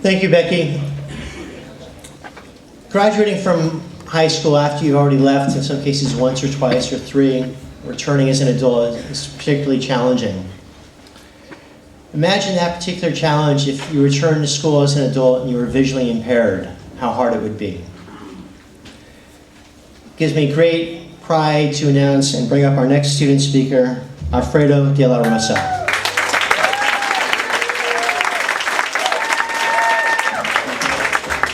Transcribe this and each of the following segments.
Thank you, Becky. Graduating from high school after you've already left, in some cases once or twice or three, returning as an adult is particularly challenging. Imagine that particular challenge if you returned to school as an adult and you were visually impaired, how hard it would be. It gives me great pride to announce and bring up our next student speaker, Alfredo de la Rosa.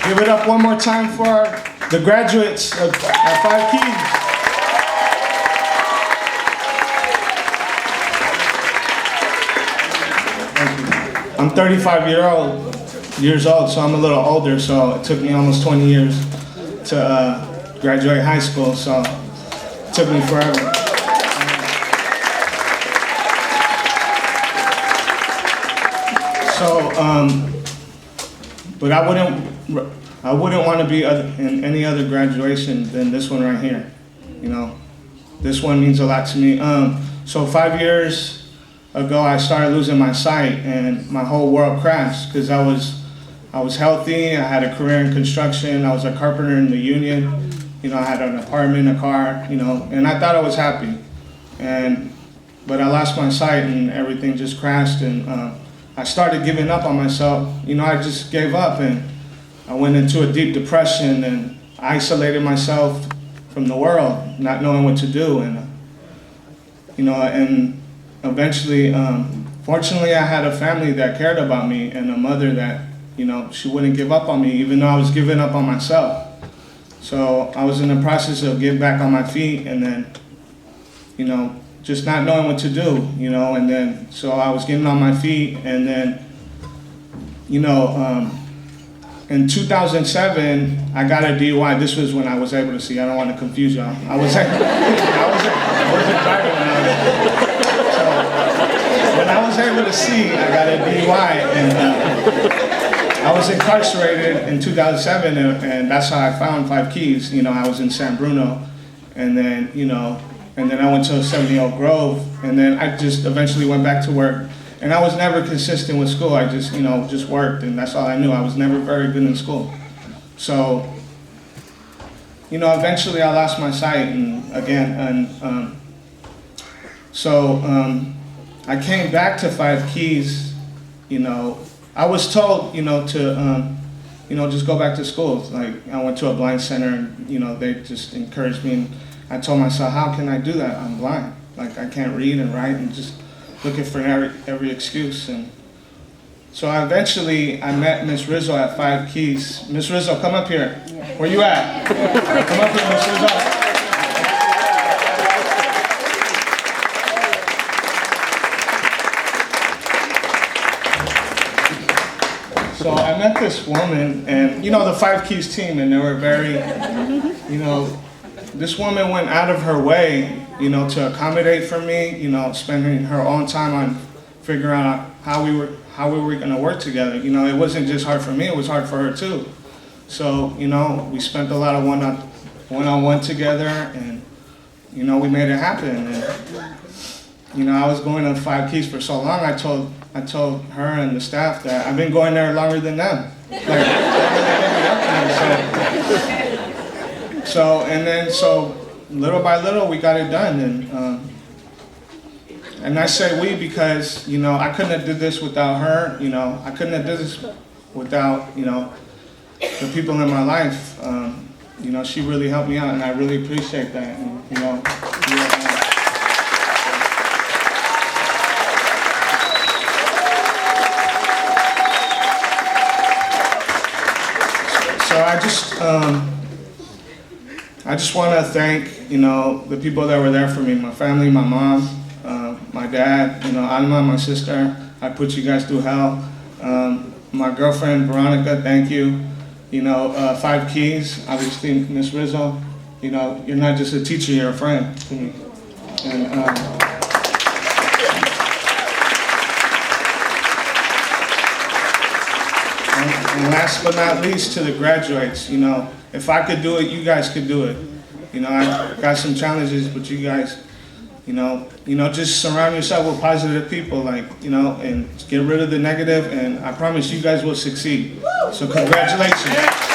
Give it up one more time for the graduates of our 5 Keys. I'm 35 years old, so I'm a little older, so it took me almost 20 years to graduate high school, so it took me forever. But I wouldn't want to be in any other graduation than this one right here. You know, this one means a lot to me. So 5 years ago, I started losing my sight, and my whole world crashed because I was healthy. I had a career in construction. I was a carpenter in the union. You know, I had an apartment, a car. You know, and I thought I was happy, but I lost my sight, and everything just crashed, and I started giving up on myself. You know, I just gave up, and I went into a deep depression and isolated myself from the world, not knowing what to do, and you know, and eventually, fortunately, I had a family that cared about me and a mother that, you know, she wouldn't give up on me, even though I was giving up on myself. So I was in the process of getting back on my feet, and then, you know, just not knowing what to do, you know, and then, so I was getting on my feet, and then, you know, in 2007, I got a DUI. This was when I was able to see. I don't want to confuse y'all. I wasn't driving when I was. So when I was able to see, I got a DUI, and I was incarcerated in 2007, and that's how I found 5 Keys. You know, I was in San Bruno, and then, you know, and then I went to 70 Oak Grove, and then I just eventually went back to work. And I was never consistent with school. I just, you know, just worked, and that's all I knew. I was never very good in school. So, you know, eventually I lost my sight, and again, and I came back to 5 Keys. You know, I was told, you know, to, you know, just go back to school. Like, I went to a blind center, and, you know, they just encouraged me, and I told myself, how can I do that? I'm blind. Like, I can't read and write, and just looking for every excuse. And so I met Miss Rizzo at 5 Keys. Miss Rizzo, come up here. Where you at? Come up here, Miss Rizzo. So I met this woman, and you know, the 5 Keys team, and they were very, you know, this woman went out of her way, you know, to accommodate for me, you know, spending her own time on figuring out how we were going to work together. You know, it wasn't just hard for me, it was hard for her too. So, you know, we spent a lot of one-on-one together, and, you know, we made it happen. And, you know, I was going to 5 Keys for so long, I told her and the staff that I've been going there longer than them. Like, so little by little, we got it done, and I say we because, you know, I couldn't have did this without her. You know, I couldn't have did this without, you know, the people in my life. You know, she really helped me out, and I really appreciate that. And, you know, so I just want to thank, you know, the people that were there for me, my family, my mom, my dad, you know, Alma, my sister. I put you guys through hell. My girlfriend, Veronica, thank you. You know, 5 Keys, obviously, Miss Rizzo. You know, you're not just a teacher, you're a friend to me. And last but not least, to the graduates, you know, if I could do it, you guys could do it. You know, I got some challenges, but you guys Just surround yourself with positive people, and get rid of the negative, and I promise you guys will succeed. So congratulations.